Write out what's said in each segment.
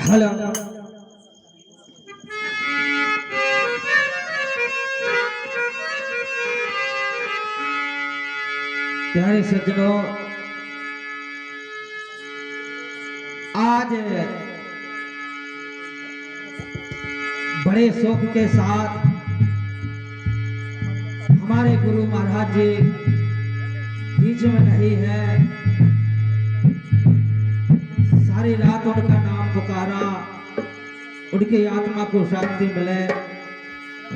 Hello प्यारे सज्जनों, आज बड़े शौक के साथ हमारे गुरु महाराज जी बीच में नहीं है। सारी रात उनका नाम पुकारा, उनकी आत्मा को शांति मिले।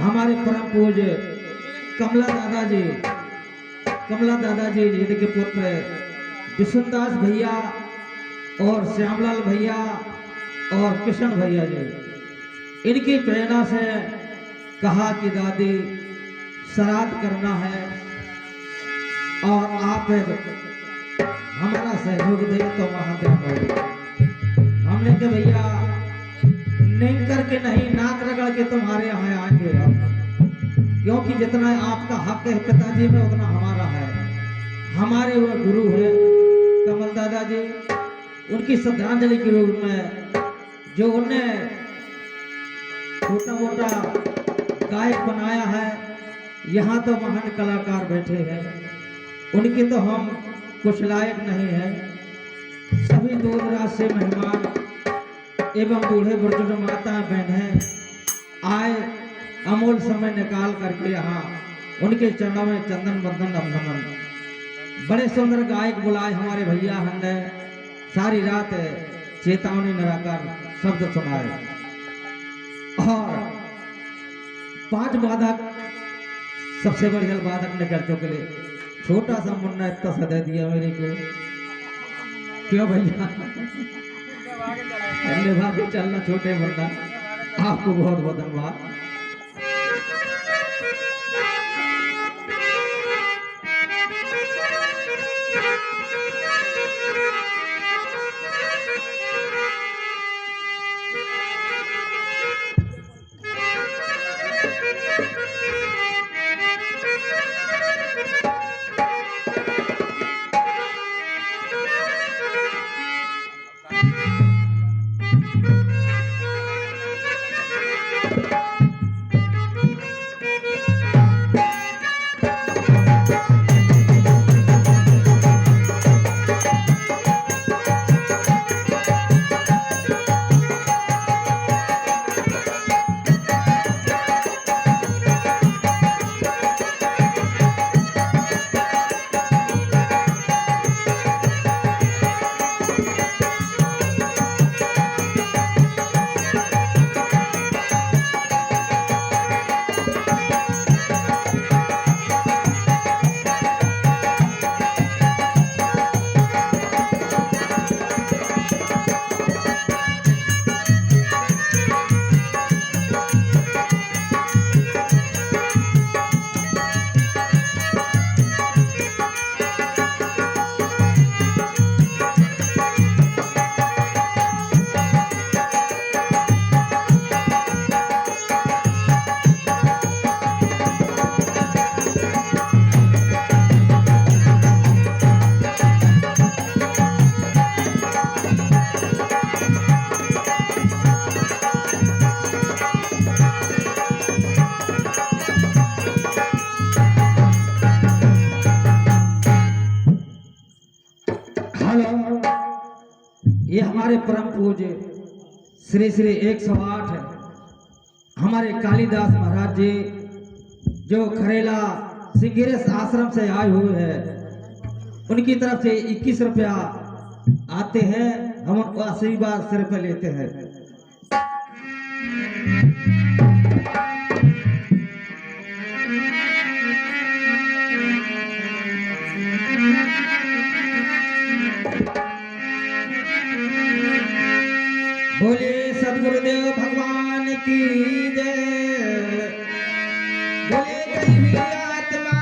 हमारे परम पूज्य कमला दादाजी जिनके पुत्र विष्णुदास भैया और श्यामलाल भैया और किशन भैया जी, इनकी प्रेरणा से कहा कि दादी श्राद्ध करना है और आप हमारा सहयोग दे तो महादेव होगा। हमने कहा भैया नहीं करके नहीं, नाक रगड़ के तुम्हारे यहाँ आएंगे हम, क्योंकि जितना आपका हक है पिताजी में उतना हमारा है। हमारे वो गुरु है कमल दादाजी, उनकी श्रद्धांजलि के रूप में जो उन्हें छोटा मोटा गायक बनाया है, यहाँ तो महान कलाकार बैठे हैं, उनके तो हम कुछ लायक नहीं है। सभी दूर दराज से मेहमान एवं बूढ़े बुजुर्ग माता बहनें आए, अमूल समय निकाल करके यहाँ उनके चरणों में चंदन बंदन अभिनंदन। बड़े सुंदर गायक बुलाए हमारे भैया, हमने सारी रात चेतावनी निराकर शब्द सुनाए और 5 वादक सबसे बढ़िया वादक ने कर चुके। छोटा सा मुन्ना इतना सदा दिया मेरे को, क्यों भैया निभा के चलना छोटे मुन्ना, आपको बहुत बहुत धन्यवाद। ये हमारे परम पूज्य श्री श्री 108 है हमारे कालिदास महाराज जी, जो खरेला सिंगेरस आश्रम से आए हुए हैं, उनकी तरफ से 21 रुपया आते हैं, हम उनको आशीर्वाद सिर पे लेते हैं। बोले सदगुरुदेव भगवान की जय, बोले कई भी आत्मा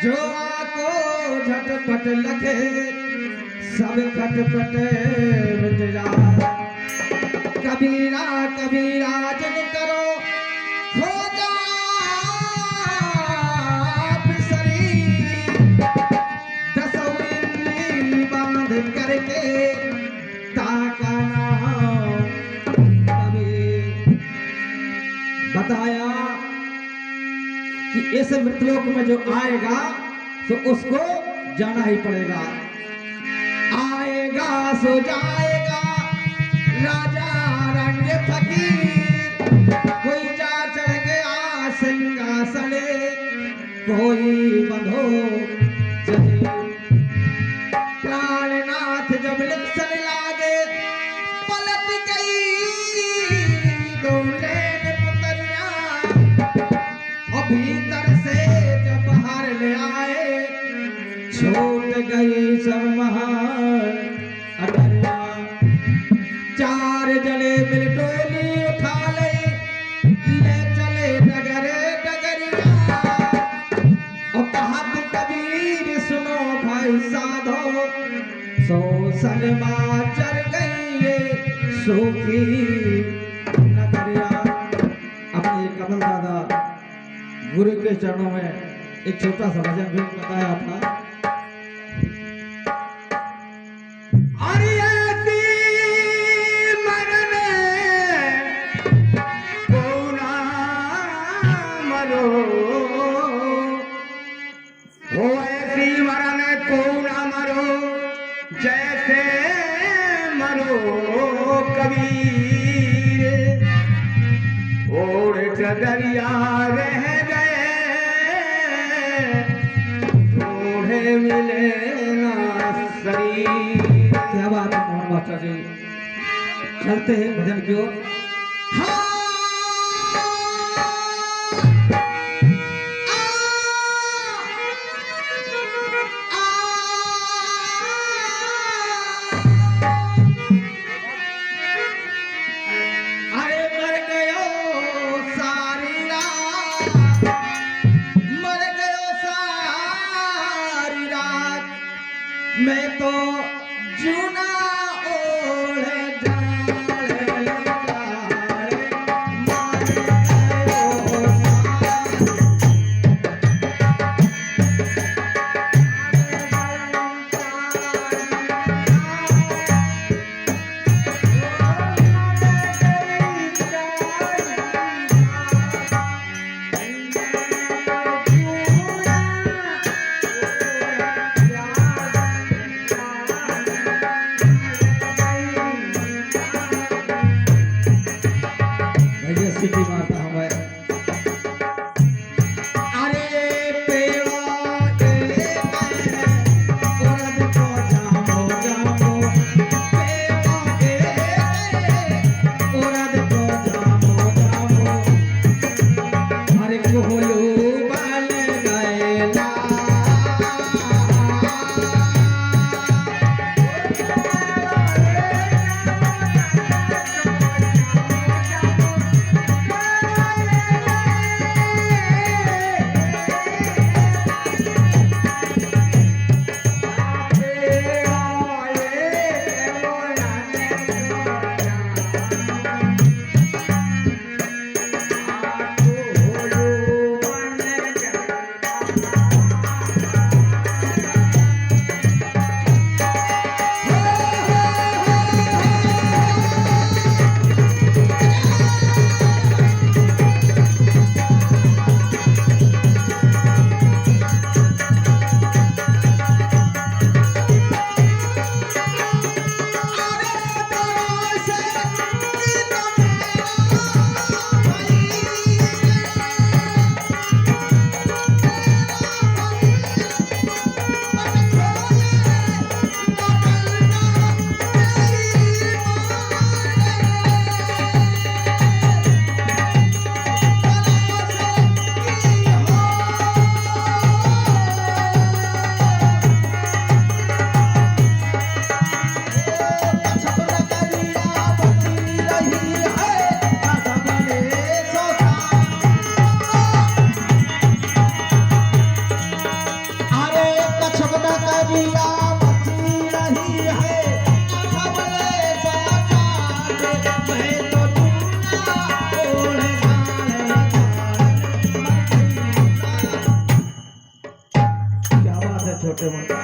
जो आको झटपट लखे सब खटपट मिट जाए। कबीरा कबीरा जिन करो खोजा बिसरी, दसों इंद्री बांध करके ताका नाम कबीर। बताया कि इस मृतलोक में जो आएगा तो उसको जाना ही पड़ेगा। आएगा सो जाएगा राजा रंग फकीर, कोई जा चढ़ गया सिंहासने, कोई बंधो जजीर। प्राणनाथ जब लिखने लागे पलट गई दौलेन पुतरिया, और भीतर से जब बाहर ले आए छूट गई सब महान अटरिया। चार जने मिल डोली उठा ले चले डगरे डगरिया, और कहत कबीर सुनो भाई साधो, सो सनमा चढ़ गई ये सूखी नगरिया। अपने कमल दादा गुरु के चरणों में एक छोटा सा भजन भी बताया था। जैसे मरो कबीर, ओढ़ चदरिया रह गए ढूंढे मिले ना शरीर। क्या बात है मोहन मास्टर जी, चलते हैं भजन की ओर। मैं तो जूना ओढ़े अगिया मची रही है खबले साचार मैं तो चूना ओढ़ क्या बात है छोटे मोटे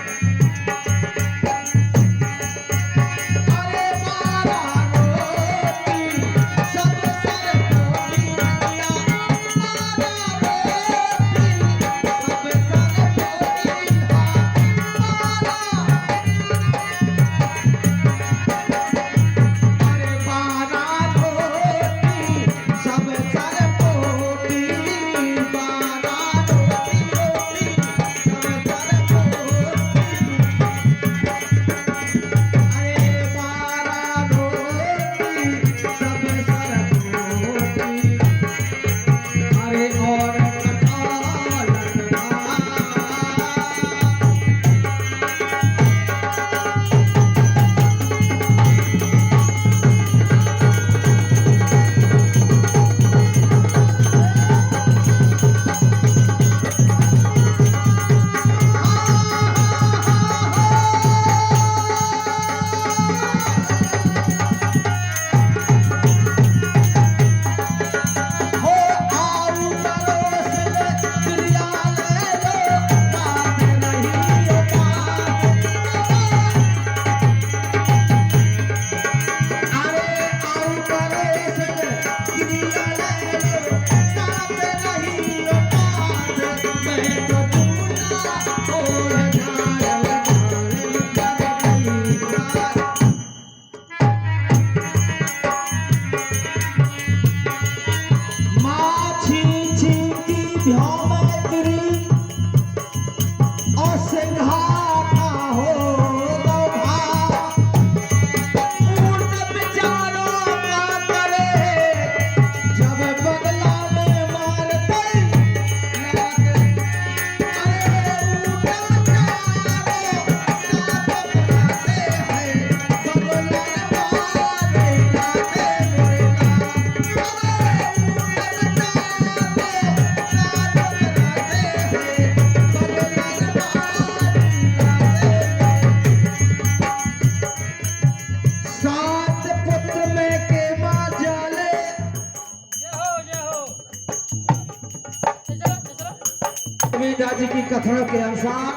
जी की कथनों के अनुसार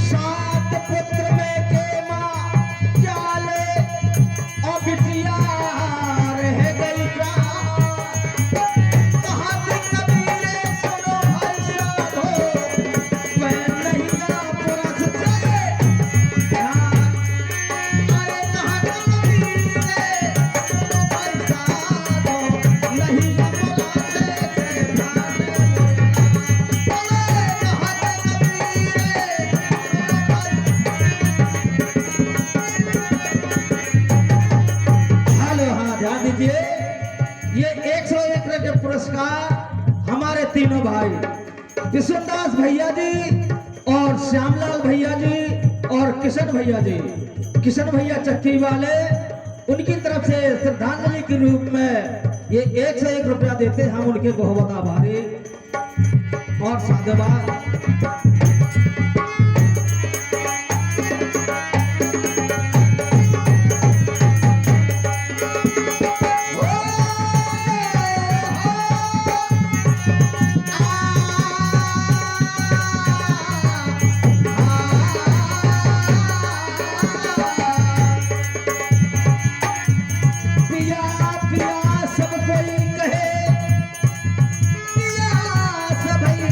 7 पुत्र में के मां जाले और बिटिया रह गई कहाँ से कबीरे सुनो भाई साहब मैं नहीं का पुरस चले अरे कहाँ से कबीरे सुनो भाई साहब नहीं का पुरस दीजिए। ये 101 के पुरस्कार हमारे तीनों भाई विष्णुदास भैया जी और श्यामलाल भैया जी और किशन भैया जी, किशन भैया चक्की वाले, उनकी तरफ से श्रद्धांजलि के रूप में ये 101 रुपया देते हैं। हम उनके बहुत आभारी और साधुवाद। सब कोई कहे पिया सभी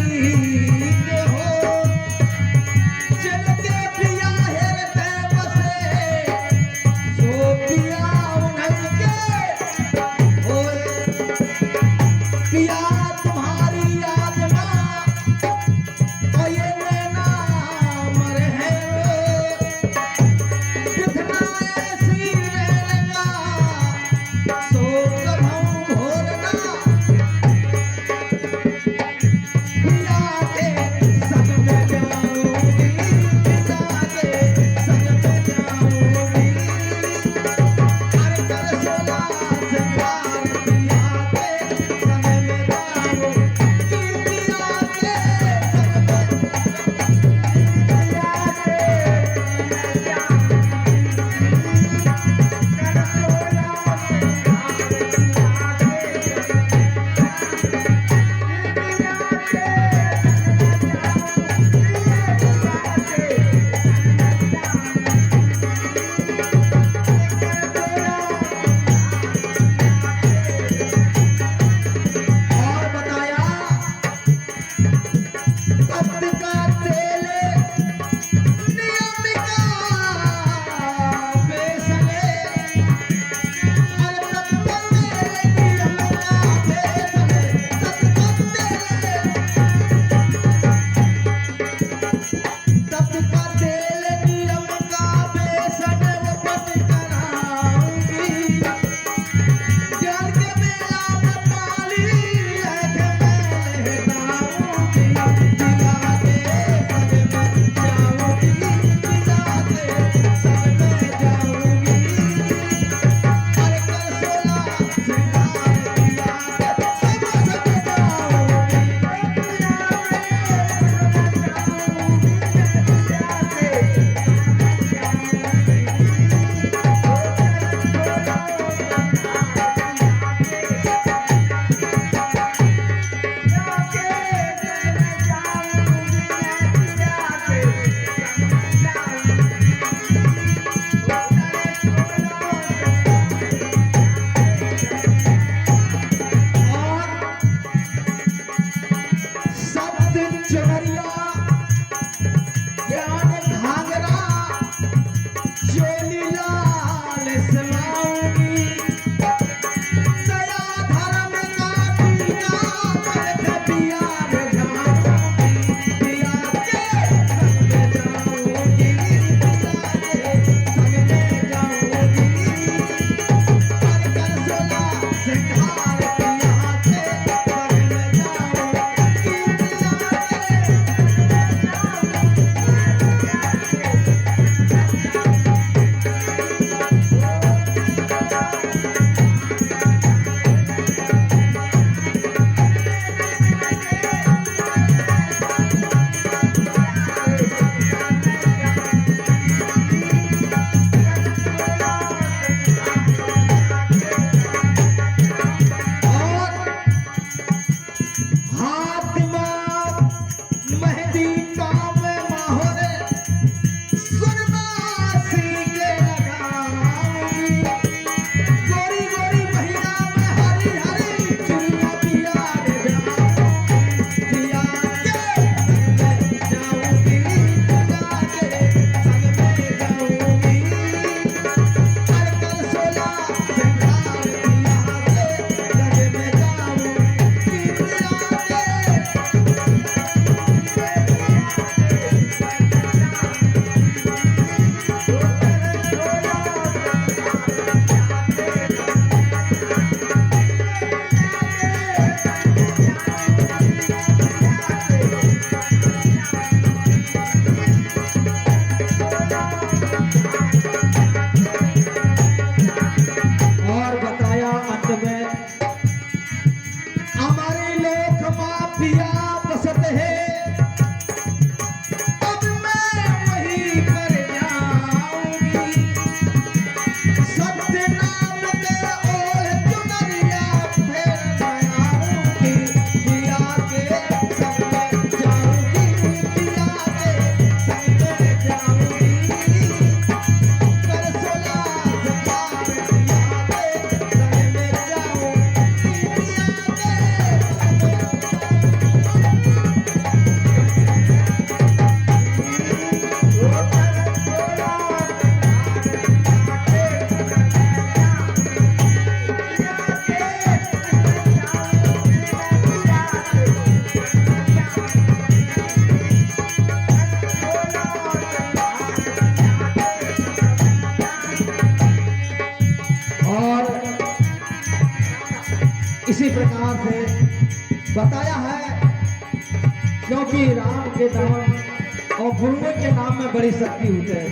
और गुरुओं के नाम में बड़ी शक्ति होती है।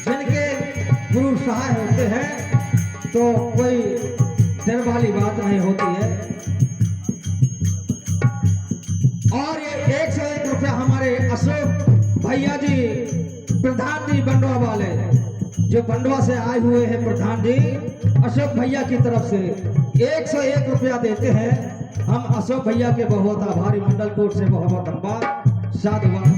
जिनके गुरु सहाय होते हैं तो कोई डर वाली बात नहीं होती है। और ये 101 रुपया हमारे अशोक भैया जी, प्रधान जी बंडवा वाले, जो बंडवा से आए हुए हैं प्रधान जी, अशोक भैया की तरफ से 101 रुपया देते हैं। हम अशोक भैया के बहुत आभारी, मंडल कोट से बहुत लंबा साधुवाद।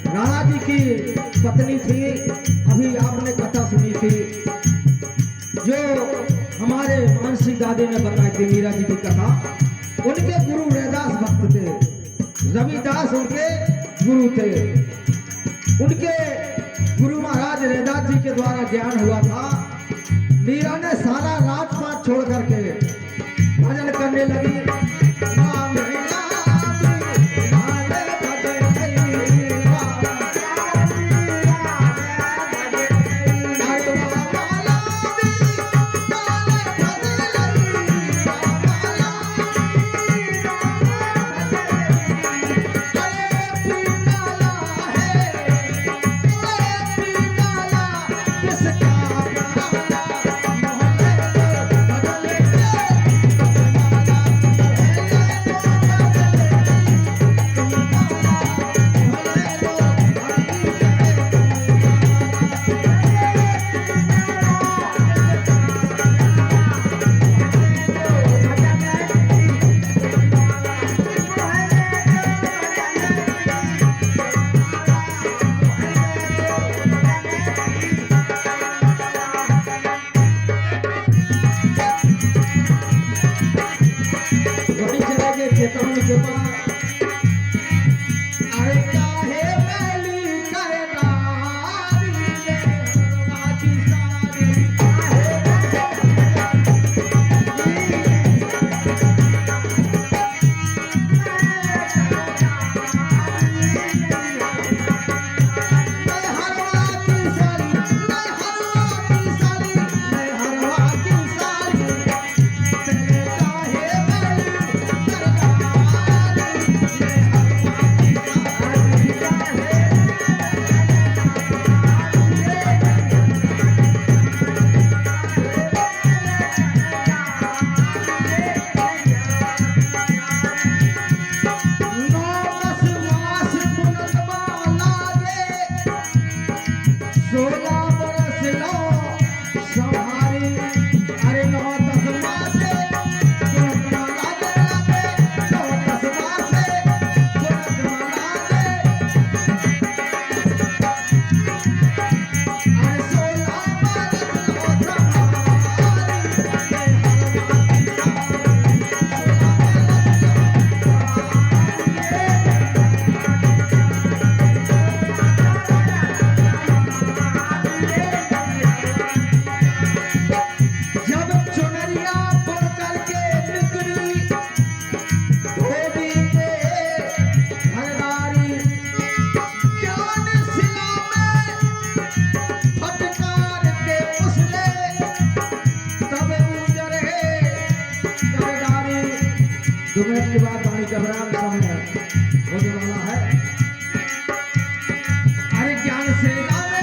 राणा जी की पत्नी थी, अभी आपने कथा सुनी थी, जो हमारे मानसी दादी ने बताई थी मीरा जी की कथा। उनके गुरु रैदास भक्त थे, रविदास उनके गुरु थे। उनके गुरु महाराज रैदास जी के द्वारा ज्ञान हुआ था। मीरा ने सारा राजपाट छोड़ करके भजन करने लगी। मिनट के बाद वाणी का विराम समय होने वाला है। अरे ज्ञान से लावे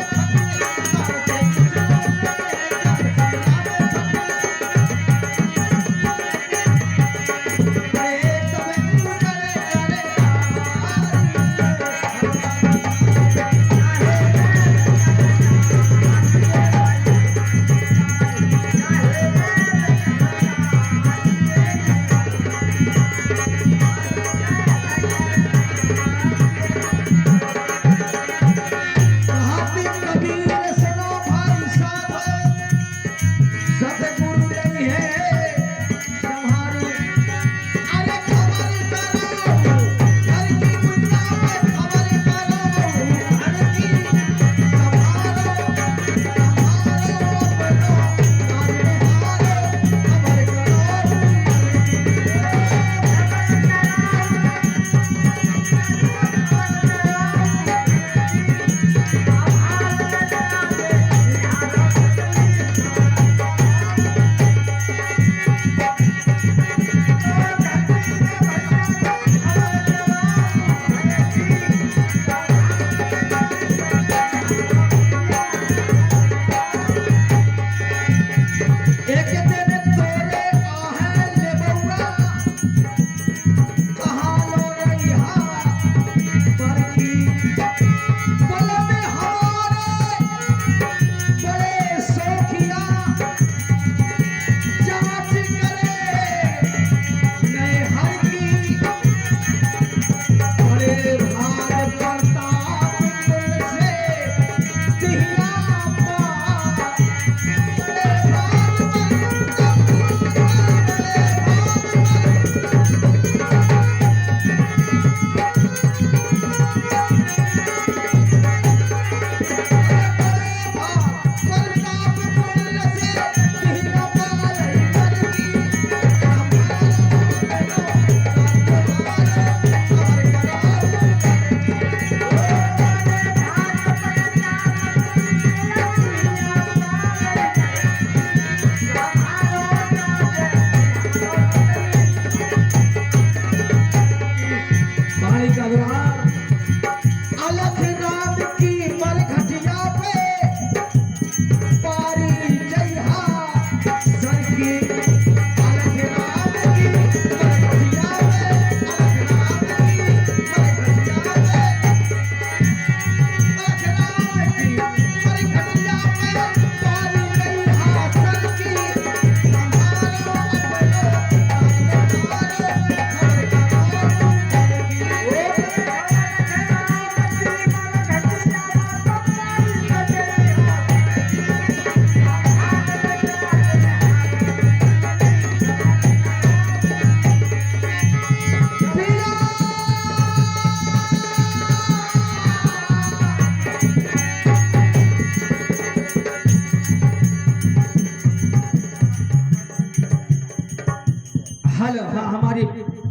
हमारी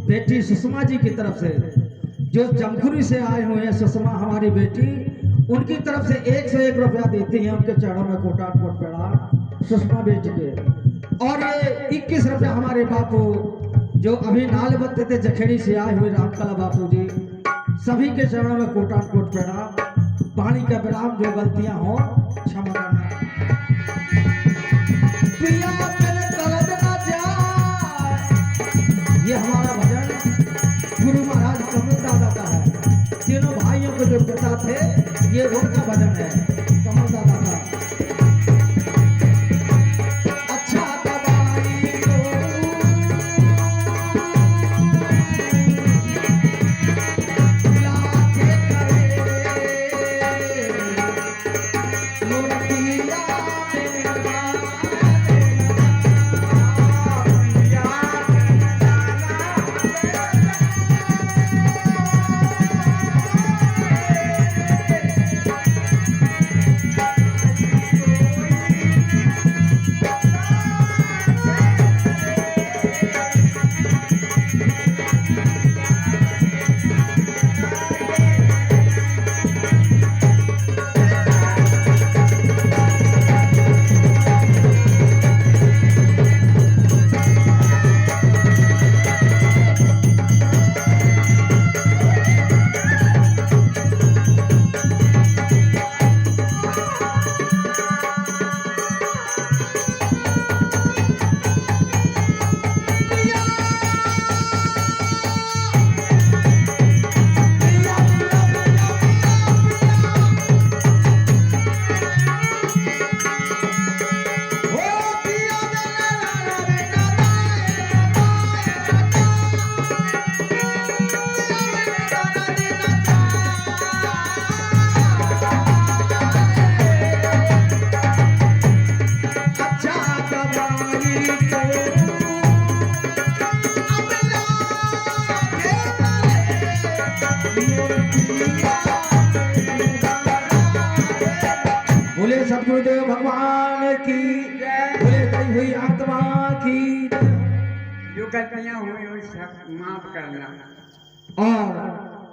बेटी सुषमा जी की तरफ से जो जमखुरी से आए हुए हैं, सुषमा हमारी बेटी, उनकी तरफ से 101 रुपया देती हैं उनके चरणों में कोटान कोट प्रणाम सुषमा बेटी के। और ये 21 रुपया हमारे बापू जो अभी नाल बत्ते थे जखेड़ी से आए हुए रामकला बापू जी, सभी के चरणों में कोटान कोट प्रणाम। पानी का विराम, जो गलतियां हो क्षमा करना। ये हमारा भजन गुरु महाराज कमल दादा का है। तीनों भाइयों के जो पिता थे, ये उनका भजन है कमल दादा का। अच्छा दवाई को लाके करे मोरतिया बोले सतगुरुदेव भगवान की जय। बोले गई हुई आत्मा की जय। जो गलतियां हुई सब माफ करना। और